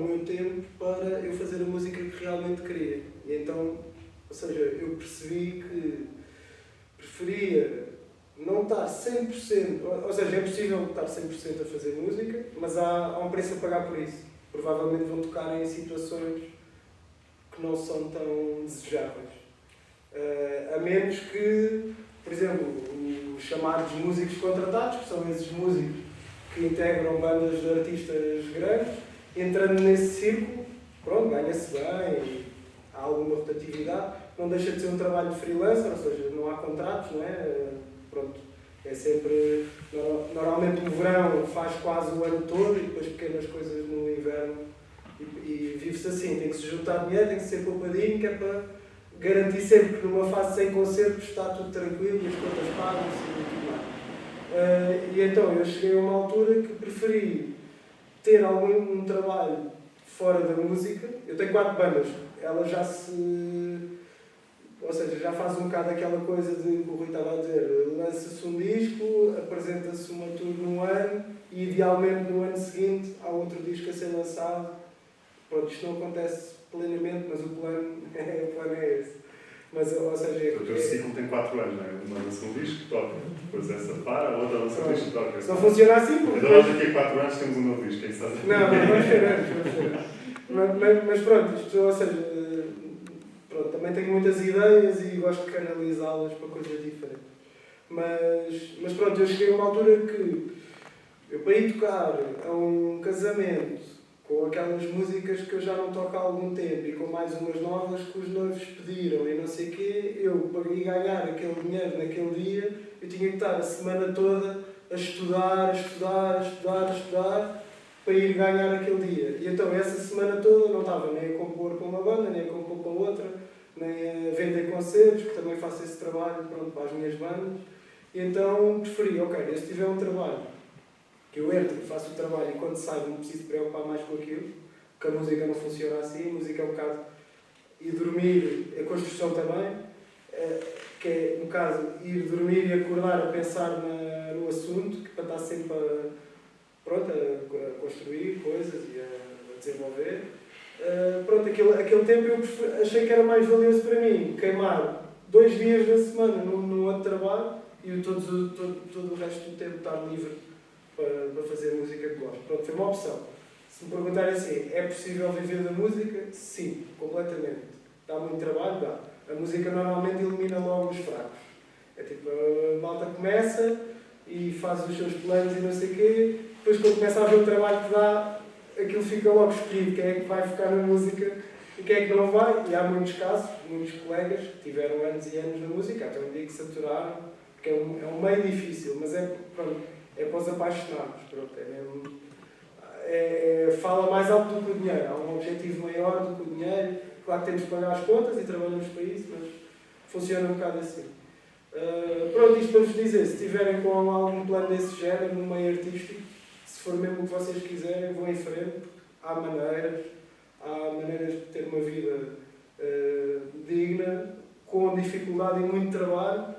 meu tempo para eu fazer a música que realmente queria. E então, ou seja, eu percebi que preferia não estar 100%, ou seja, é possível estar 100% a fazer música, mas há um preço a pagar por isso. Provavelmente vão tocar em situações que não são tão desejáveis. A menos que, por exemplo, os chamados músicos contratados, que são esses músicos que integram bandas de artistas grandes, entrando nesse círculo, pronto, ganha-se bem, há alguma rotatividade, não deixa de ser um trabalho de freelancer, ou seja, não há contratos, não é? Pronto, é sempre, normalmente no verão faz quase o ano todo e depois pequenas coisas no inverno e vive-se assim, tem que se juntar dinheiro, tem que ser poupadinho, que é para garantir sempre que numa fase sem concertos está tudo tranquilo e as contas pagam-se e tudo mais. E então eu cheguei a uma altura que preferi ter algum trabalho fora da música. Eu tenho 4 bandas, elas já já faz um bocado aquela coisa de que o Rui estava a dizer, lança-se um disco, apresenta-se uma tour num ano e idealmente no ano seguinte há outro disco a ser lançado. Pronto, isto não acontece plenamente, mas o plano é esse. Mas, ou seja, o teu ciclo tem 4 anos, não é? Uma lança um disco, toca. Depois essa para, a outra lança um disco, toca. Se não funciona assim, porque... Então nós daqui a 4 anos temos um novo disco, quem sabe? Não vamos esperar. Mas pronto, isto, ou seja, pronto, também tenho muitas ideias e gosto de canalizá-las para coisas diferentes. Mas pronto, eu cheguei a uma altura que eu para ir tocar a um casamento com aquelas músicas que eu já não toco há algum tempo e com mais umas novas que os noivos pediram e não sei o quê, eu para ir ganhar aquele dinheiro naquele dia, eu tinha que estar a semana toda a estudar para ir ganhar aquele dia. E então essa semana toda não estava nem a compor com uma banda, nem a compor com outra, nem a vender concertos, que também faço esse trabalho, pronto, para as minhas bandas. E então preferi, ok, se tiver um trabalho que eu entro e faço o trabalho e quando saio não preciso preocupar mais com aquilo, porque a música não funciona assim, a música é um bocado ir dormir, a construção também, que é um bocado ir dormir e acordar a pensar no assunto, que para estar sempre pronto, a construir coisas e a desenvolver. Pronto, aquele tempo eu achei que era mais valioso para mim queimar 2 dias na semana num outro trabalho e todo o resto do tempo estar livre para fazer a música que gosto. Pronto, foi uma opção. Se me perguntarem assim, é possível viver da música? Sim, completamente. Dá muito trabalho? Dá. A música normalmente elimina logo os fracos. É tipo, a malta começa e faz os seus planos e não sei o quê, depois quando começa a ver o trabalho que dá, aquilo fica logo escolhido, quem é que vai ficar na música e quem é que não vai. E há muitos casos, muitos colegas que tiveram anos e anos na música, até um dia que se aturaram, porque é um meio difícil, mas pronto, é para os apaixonados. Pronto, fala mais alto do que o dinheiro, há um objetivo maior do que o dinheiro. Claro que temos que pagar as contas e trabalhamos para isso, mas funciona um bocado assim. Pronto, isto para vos dizer, se tiverem com algum plano desse género no meio artístico, se for mesmo o que vocês quiserem, vão em frente, porque há maneiras de ter uma vida digna, com dificuldade e muito trabalho,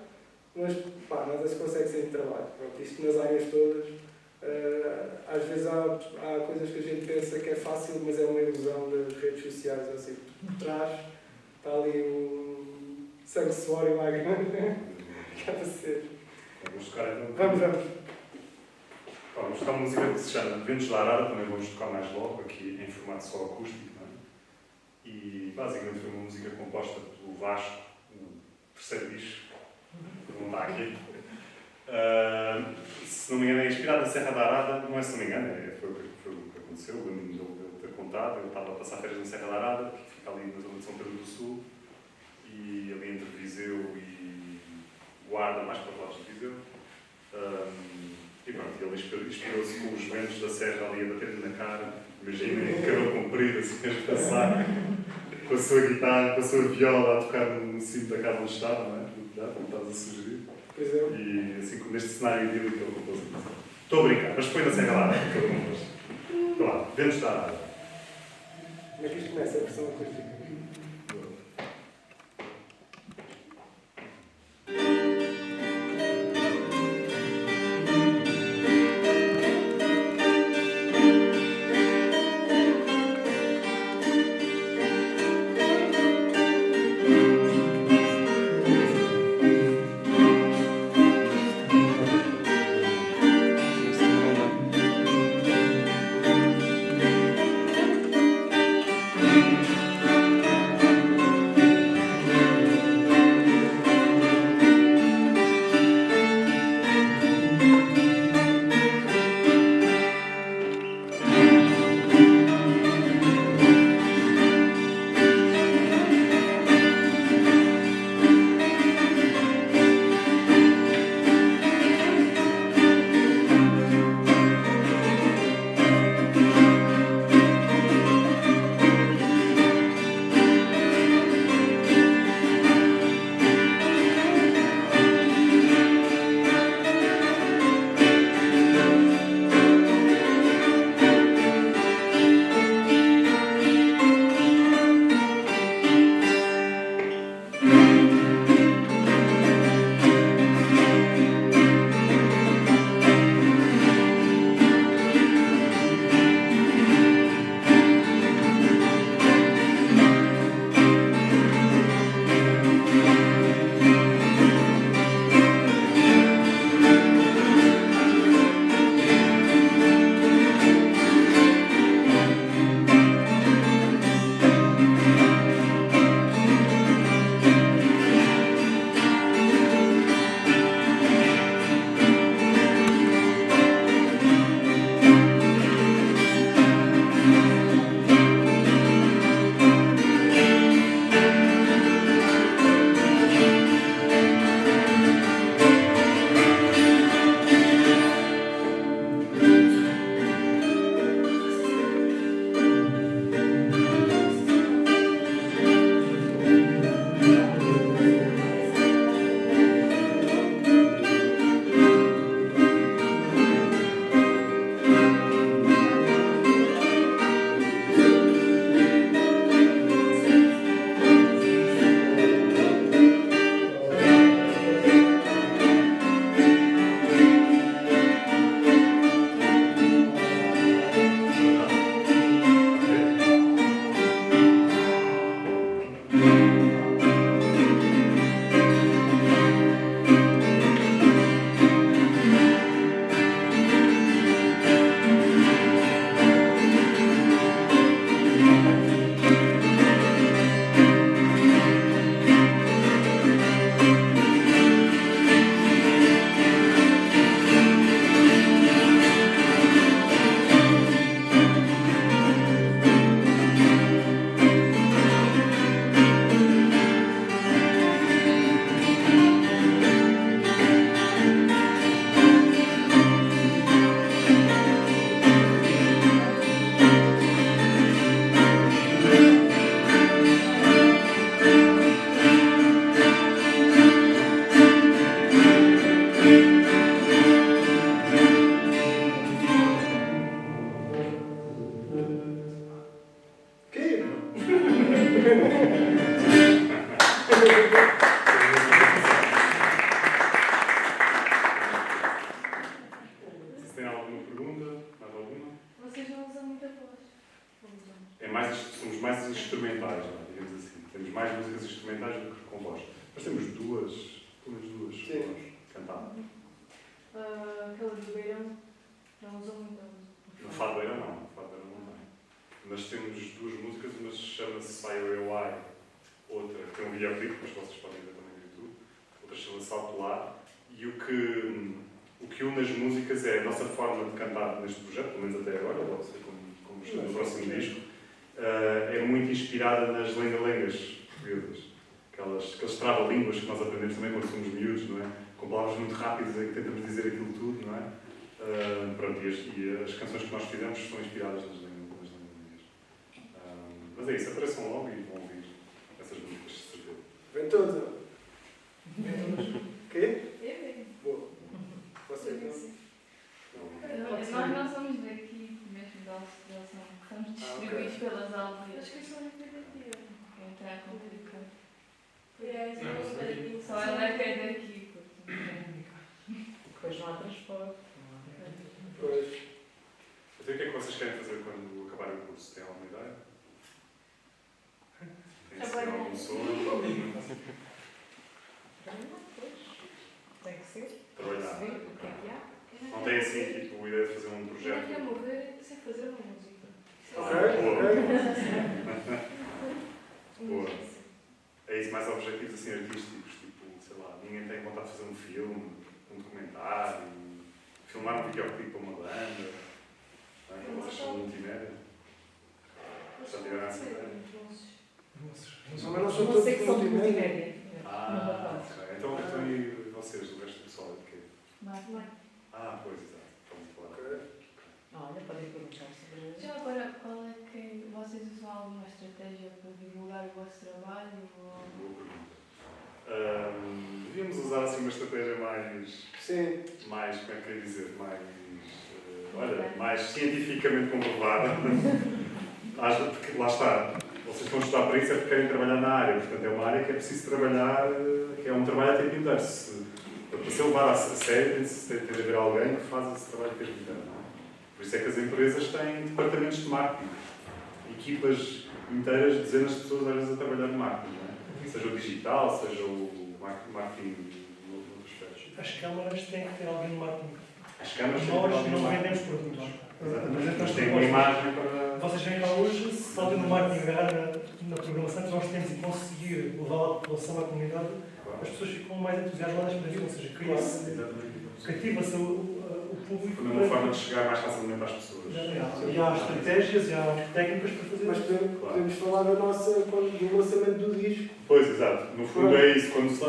mas pá, nada se consegue sem trabalho. Pronto, isto nas áreas todas. Às vezes há coisas que a gente pensa que é fácil, mas é uma ilusão das redes sociais, assim, por trás está ali um sangue, suor e lágrimas. Acaba ser. Vamos tocar então. Vamos. Vamos tocar uma música que se chama Ventos da Arara, também vamos tocar mais logo, aqui em formato só acústico, não é? E basicamente foi uma música composta pelo Vasco, o terceiro disco, que não está aqui. Se não me engano, é inspirado na Serra da Arada, não é se não me engano, foi o que aconteceu, lembro-me dele ter contado. Ele estava a passar férias na Serra da Arada, que fica ali na zona de São Pedro do Sul, e ali entre Viseu e Guarda, mais para baixo de Viseu. E pronto, ele inspirou-se com os ventos da serra ali a bater-lhe na cara. Imaginem, cabelo comprido, assim, a espeçar, com a sua guitarra, com a sua viola a tocar no cimo da casa onde estava, não é? Como estavas a sugerir. Pois é. E assim, neste cenário idílico que ele compôs. Estou a brincar, mas foi na Serra da Arada que ele compôs. Então lá, Ventos da Arada. Como é que isto começa a versão acústica? Se tem alguma pergunta, mais alguma? Vocês não usam muita voz. Somos mais instrumentais, digamos assim. Temos mais músicas instrumentais do que com voz. Nós temos pelo menos duas cantadas. Aquela do Beirão não usam muita voz. No Fadoeira não tem. Nós temos duas músicas, uma chama-se Sayoi, outra que tem um videoclipe, mas vocês podem ver também no YouTube, outra chama-se Salto Lá, e o que une as músicas é a nossa forma de cantar neste projeto, pelo menos até agora, pode ser como está no próximo disco, é muito inspirada nas lenga-lengas portuguesas, aqueles trava-línguas que nós aprendemos também quando somos miúdos, não é? Com palavras muito rápidas em que tentamos dizer aquilo tudo, não é? Pronto, e as canções que nós fizemos são inspiradas nas lenga-lengas. Mas é isso, apareçam logo e vão ouvir essas músicas, de certeza. Vem todos, não? Quê? É, Boa. Vocês não? nós somos daqui, mesmo da Austrália, estamos distribuídos pelas aldeias. Acho que eu sou representativa. Então é complicado. É, Só ela é que é daqui. Depois não há transporte. Pois. Então o que é que vocês querem fazer quando acabarem o curso? Têm alguma ideia? Têm algum sonho? Tem que ser. Trabalhar. Perceber o que é que há. Não tem assim, tipo, a ideia de fazer um Eu não projeto? quero morrer sem fazer uma música. Boa. É isso, mais objetivos assim artísticos, tipo, sei lá, ninguém tem vontade de fazer um filme, um documentário, filmar um videoclipe para uma banda, vocês são multimédia. Já tiveram essa ideia? Mas não são Não todos sei que são de multimédia. multimédia. Ok. Então e vocês, o resto do pessoal é de quê? Mas, Pois, exato. Estamos a falar. Ok. Olha, podem perguntar sobre já agora, qual é que vocês usam alguma estratégia para divulgar o vosso trabalho? Boa pergunta. Devíamos usar assim uma estratégia mais, Sim. como é que eu ia dizer, mais cientificamente comprovada. Porque lá está, vocês estão a estudar para isso é porque querem trabalhar na área, portanto é uma área que é preciso trabalhar, que é um trabalho a tempo inteiro. Para ser levado a sério tem de haver alguém que faz esse trabalho a tempo inteiro, não é? Por isso é que as empresas têm departamentos de marketing, equipas inteiras, dezenas de pessoas às vezes a trabalhar no marketing, não é? Seja o digital, seja o marketing noutros aspectos. As câmaras têm que ter alguém no marketing. As câmaras têm Nós alguém no não marketing. vendemos produtos. Exatamente. Mas Têm tem uma imagem para... Vocês vêm cá hoje, se alguém no marketing agarrar na programação que nós temos e conseguir levar a população à comunidade, as pessoas ficam mais entusiasmadas para vir, ou seja, cativa-se o público. Foi uma forma de chegar mais facilmente às pessoas. E há estratégias e há técnicas para fazer Mas isso. podemos falar do lançamento do disco. Pois, exato. No fundo é isso. Quando se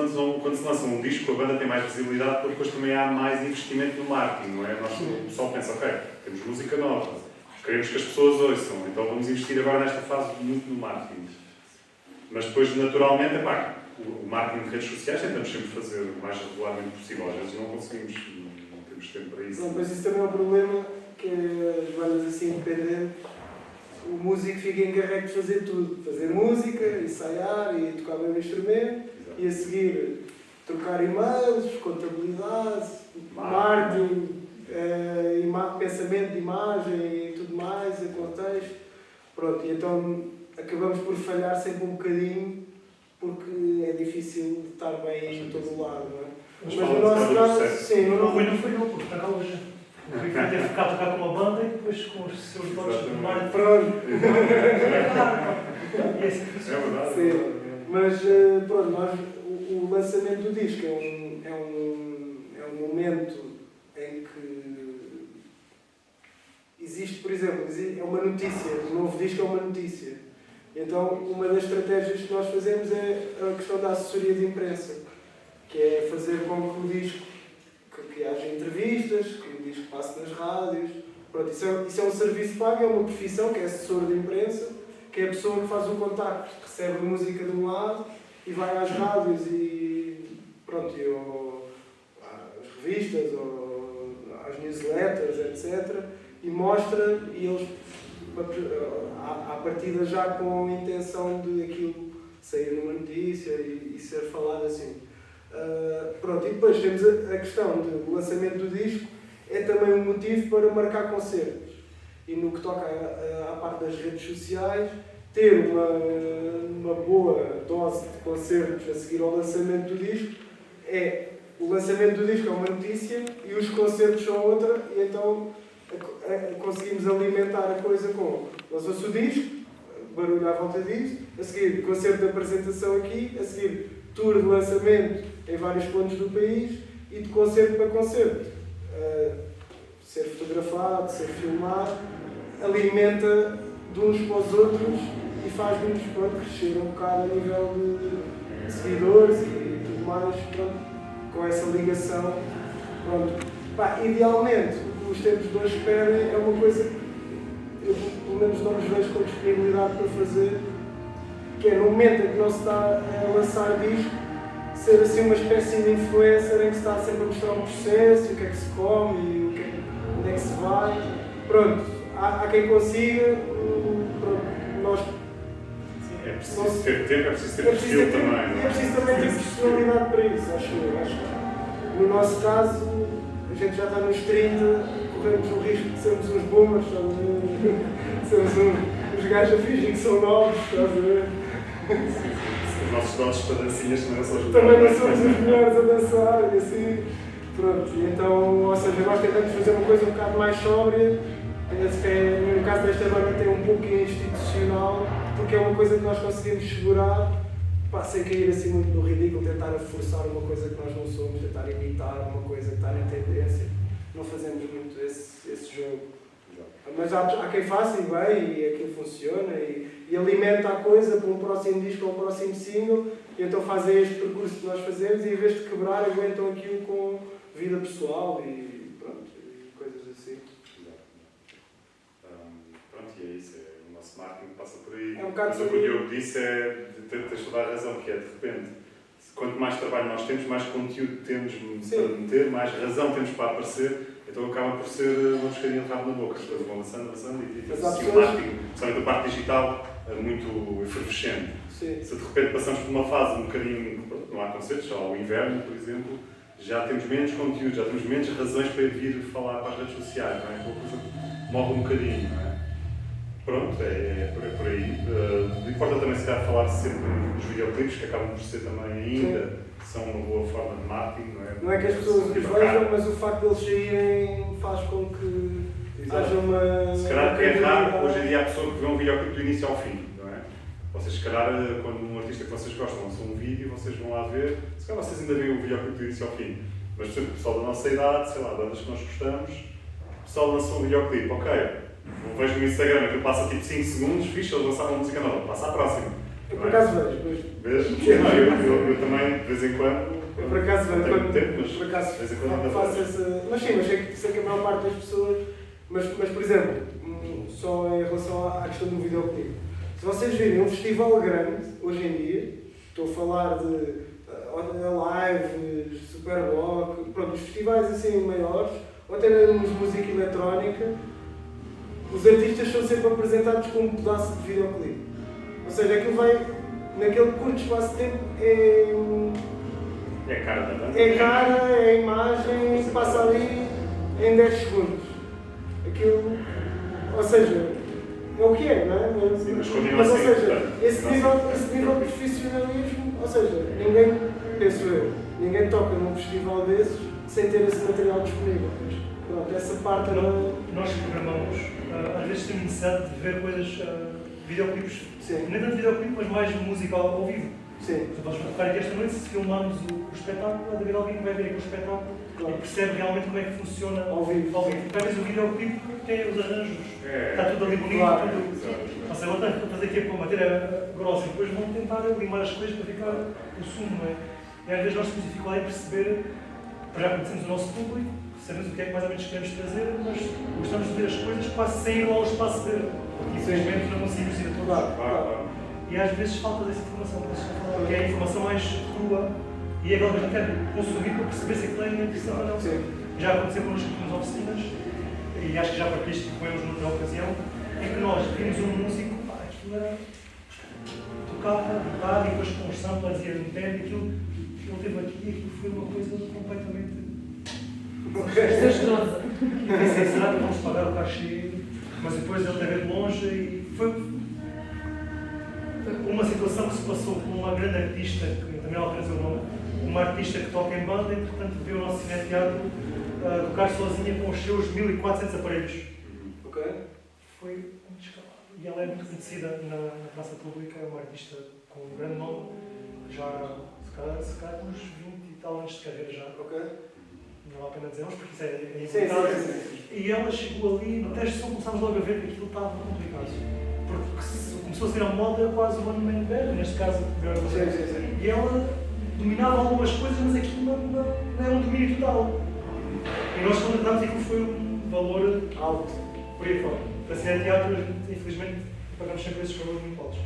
lança um disco, a banda tem mais visibilidade, porque depois também há mais investimento no marketing, não é? O pessoal pensa, ok, temos música nova, queremos que as pessoas ouçam, então vamos investir agora nesta fase muito no marketing. Mas depois, naturalmente, o marketing de redes sociais tentamos sempre fazer o mais regularmente possível. Às vezes não conseguimos, não temos tempo para isso. Não, mas isso também é um problema, que as bandas assim independentes, o músico fica encarregue de fazer tudo. Fazer música, ensaiar e tocar o mesmo instrumento. Exato. E a seguir trocar e-mails, contabilidade, marketing, pensamento de imagem e tudo mais, em contexto. Pronto, e então acabamos por falhar sempre um bocadinho, porque é difícil estar bem em todo o lado, não é? Mas no nosso caso, sim, O Rui não falhou, porque está cá hoje. O Rui vai ter que ficar a tocar com uma banda e depois com os seus dotes de marketing. Pronto. E é assim que funciona. verdade. Sim. Mas pronto, o lançamento do disco é um momento em que existe, por exemplo, é uma notícia, o novo disco é uma notícia. Então, uma das estratégias que nós fazemos é a questão da assessoria de imprensa, que é fazer com que o disco, que haja entrevistas, que o disco passe nas rádios. Pronto, isso é um serviço pago, é uma profissão, que é assessor de imprensa, que é a pessoa que faz o contacto, recebe a música de um lado e vai às rádios e pronto, às revistas, ou às newsletters, etc. E mostra, e eles, à partida já com a intenção de aquilo sair numa notícia e ser falado assim. Pronto, e depois temos a questão do lançamento do disco, é também um motivo para marcar concertos. E no que toca à parte das redes sociais, ter uma boa dose de concertos a seguir ao lançamento do disco o lançamento do disco é uma notícia e os concertos são outra, e então conseguimos alimentar a coisa com lançou-se o disco, barulho à volta disso, a seguir concerto de apresentação aqui, a seguir tour de lançamento em vários pontos do país e de concerto para concerto. Ser fotografado, ser filmado, alimenta de uns para os outros e faz-nos crescer um bocado a nível de seguidores e tudo mais, com essa ligação. Idealmente, o que os tempos de hoje esperem é uma coisa que eu, pelo menos, não nos vejo com disponibilidade para fazer, que é no momento em que não se está a lançar disco, ser assim uma espécie de influencer em que se está sempre a mostrar um processo, o que é que se come e onde é que se vai. Pronto, há quem consiga, nós... Sim, é preciso ter tempo, é preciso ter perfil também. É preciso também ter personalidade para isso, acho que no nosso caso, a gente já está nos 30, corremos o risco de sermos uns boomers, sermos uns gajos a fingir que são novos, estás a ver? Os nossos dotes para dancinhas também não são os também não somos os melhores a dançar e assim. Pronto, e então, ou seja, nós tentamos fazer uma coisa um bocado mais sóbria, no caso desta banda tem um pouquinho institucional, porque é uma coisa que nós conseguimos segurar, sem cair assim muito no ridículo, tentar forçar uma coisa que nós não somos, tentar imitar uma coisa que está na tendência. Não fazemos muito esse jogo. Mas há quem faça e bem, e aquilo funciona, e alimenta a coisa para um próximo disco ou um próximo single, e então fazem este percurso que nós fazemos, e em vez de quebrar, aguentam aquilo com vida pessoal e pronto, e coisas assim. Pronto, e é isso, o nosso marketing passa por aí. É um bocado mas o que eu disse tens toda a razão, que é de repente, quanto mais trabalho nós temos, mais conteúdo temos para meter, mais razão temos para aparecer. Então acaba por ser uma pescadinha de rabo na boca, as coisas vão avançando e assim, o marketing, principalmente a parte digital, é muito efervescente. Sim. Se de repente passamos por uma fase um bocadinho, não há concertos, só ao inverno, por exemplo, já temos menos conteúdo, já temos menos razões para vir falar para as redes sociais, não é? Então a coisa morre um bocadinho, não é? Pronto, é por aí. Importa também se calhar falar sempre dos videoclipes, que acabam por ser também ainda, são uma boa forma de marketing, não é? Não é que as pessoas os vejam, mas o facto de eles saírem faz com que haja uma... Se calhar é raro, hoje em dia há pessoa que vê um videoclipe do início ao fim, não é? Vocês, se calhar, quando um artista que vocês gostam lança um vídeo, vocês vão lá ver, se calhar vocês ainda veem o videoclipe do início ao fim. Mas, por exemplo, o pessoal da nossa idade, sei lá, bandas que nós gostamos, o pessoal lançou um videoclipe, ok, eu vejo no Instagram que passa tipo 5 segundos, fixe, eles lançaram uma música nova, passa à próxima. Eu por acaso vejo. Vejo? Não, eu também, de vez em quando. Eu por acaso vejo. Não tenho tempo, mas por acaso de vez em quando ainda faço vejo. essa. Mas sim, mas sei que a maior parte das pessoas. Mas por exemplo, só em relação à questão do videoclipe. Se vocês virem um festival grande, hoje em dia, estou a falar de live, Superblock, pronto, os festivais assim maiores, ou até mesmo de música eletrónica, os artistas são sempre apresentados com um pedaço de videoclipe. Ou seja, aquilo vai, naquele curto espaço de tempo, É cara da banda. é cara, é imagem, passa ali em 10 segundos. Aquilo, ou seja, é o que é, não é? Sim, mas continua mas, ou a ser, seja, portanto, esse nível de profissionalismo, ou seja, ninguém, penso eu, ninguém toca num festival desses sem ter esse material disponível. Mas, pronto, essa parte Nós programamos, às vezes temos necessidade de ver coisas, videoclipes, Sim. nem tanto videoclipe, mas mais música ao vivo. Sim. Então, vamos tocar aqui esta noite, se filmarmos o espetáculo, a David Albino vai ver aqui o espetáculo Claro. e percebe realmente como é que funciona Ao vivo. Às vezes o videoclipe tem os arranjos, está É. tudo ali bonito, Claro. tudo. Ou seja, vão ter que fazer aqui para matéria grossa e depois vão tentar limar as coisas para ficar o sumo, não é? E às vezes nós temos dificuldade em perceber, já conhecemos o nosso público, sabemos o que é que mais ou menos queremos trazer, mas gostamos de ver as coisas quase sem ir lá ao espaço ver. Porque infelizmente não conseguimos ir a todos. Claro. E às vezes falta dessa informação, que é a informação mais crua e é aquela que a gente quer consumir para perceber se aquilo é interessante ou não. Sim. Já aconteceu connosco nas oficinas, e acho que já partilhaste com eles noutra ocasião, em que nós vimos um músico, isto era tocava guitarra e depois com os samplers ia metendo aquilo, ele teve aqui e aquilo foi uma coisa completamente Desastrosa. pensei, será que vamos pagar o cachê? Mas depois ele teve de longe e foi uma situação que se passou com uma grande artista, que também alcança o nome, uma artista que toca em banda e portanto viu o nosso cineteatro tocar sozinha com os seus 1400 aparelhos. Ok. Foi muito escalado. E ela é muito conhecida na praça pública, é uma artista com um grande nome, já se calhar com uns 20 e tal anos de carreira já. Ok. Não vale a pena dizer, porque isso é Sim, inventável. sim, sim. E ela chegou ali, no teste de som começámos logo a ver que aquilo estava complicado. Porque começou a ser a moda quase o one man band, neste caso. Sim, sim, sim. E ela dominava algumas coisas, mas aquilo não é um domínio total. E nós contratámos e aquilo foi um valor Alto. por aí fora. Para ser teatro, infelizmente, pagamos sempre esses valores muito altos.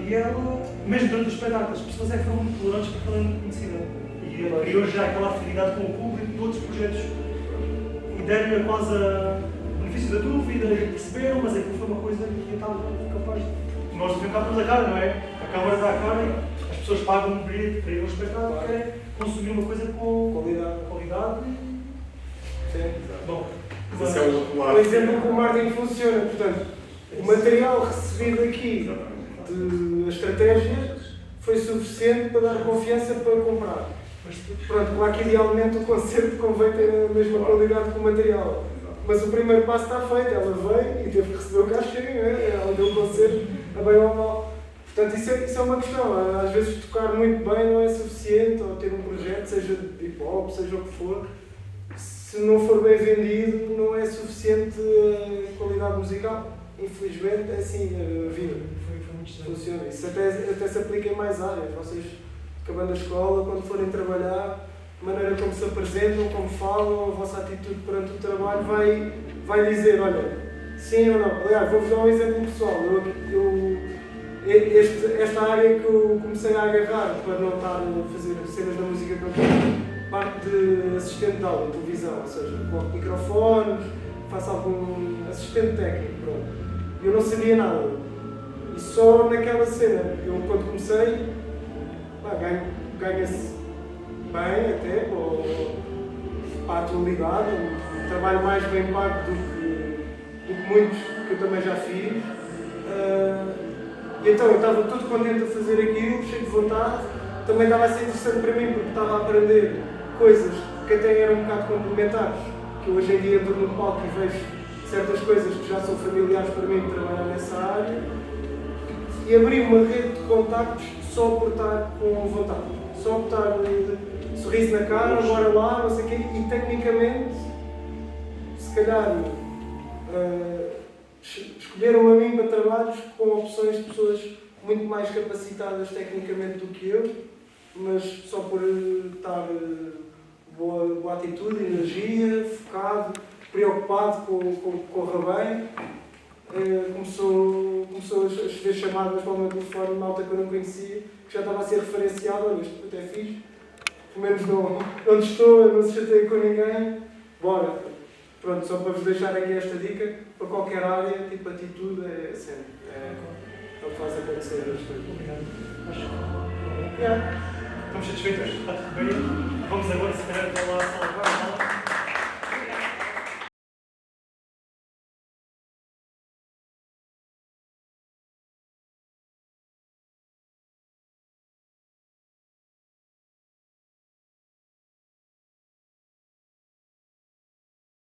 E ela, mesmo durante os espetáculos, as pessoas é que foram muito tolerantes porque ela é muito conhecida. E ela criou já aquela afinidade com o público de outros projetos. E deram-lhe quase o benefício da dúvida e perceberam, mas aquilo foi uma coisa que eu estava capaz de. Nós devemos cá para a cara, não é? A Câmara dá a cara e as pessoas pagam um bilhete para ir ao espetáculo, que é consumir uma coisa com qualidade. Sim. Bom, Mas esse é o lado. Um exemplo que o marketing funciona. Portanto, o material recebido aqui de estratégia foi suficiente para dar confiança para comprar. Pronto, claro que idealmente o concerto convém ter a mesma qualidade que o material. Mas o primeiro passo está feito, ela veio e teve que receber o cachê, ela deu o concerto, a bem ou a mal. Portanto, isso é uma questão. Às vezes tocar muito bem não é suficiente, ou ter um projeto, seja de hip hop, seja o que for, se não for bem vendido, não é suficiente a qualidade musical. Infelizmente, é assim a vida. Foi muito estranho. Funciona. Isso até se aplica em mais áreas. Vocês, acabando a escola, quando forem trabalhar, a maneira como se apresentam, como falam, a vossa atitude perante o trabalho vai dizer, olha, sim ou não. Aliás, vou-vos dar um exemplo pessoal. Esta área que eu comecei a agarrar para não estar a fazer cenas da música que eu tenho, parte de assistente de aula, televisão, ou seja, coloco microfones, faço algum assistente técnico, pronto. Eu não sabia nada. E só naquela cena, eu quando comecei, ganha-se bem até, para a atualidade, um trabalho mais bem pago do que muitos que eu também já fiz. E então eu estava todo contente a fazer aquilo, cheio de vontade. Também estava a ser interessante para mim porque estava a aprender coisas que até eram um bocado complementares, que eu hoje em dia entro no palco e vejo certas coisas que já são familiares para mim de trabalhar nessa área, e abri uma rede de contactos só por estar com vontade, só por estar sorriso na cara, bora lá, não sei o quê, e tecnicamente, se calhar, escolheram-me a mim para trabalhos com opções de pessoas muito mais capacitadas tecnicamente do que eu, mas só por estar boa atitude, energia, focado, preocupado com o que corra bem. Começou a chover chamadas para o meu telefone, malta que eu não conhecia, que já estava a ser referenciado, olha, isto até fiz, pelo menos onde estou, eu não se chateio com ninguém, bora. Pronto, só para vos deixar aqui esta dica, para qualquer área, tipo atitude, é sempre, é o que faz acontecer as coisas. Obrigado. Acho que estamos satisfeitos, está tudo bem. Vamos agora, se calhar, para lá salvar.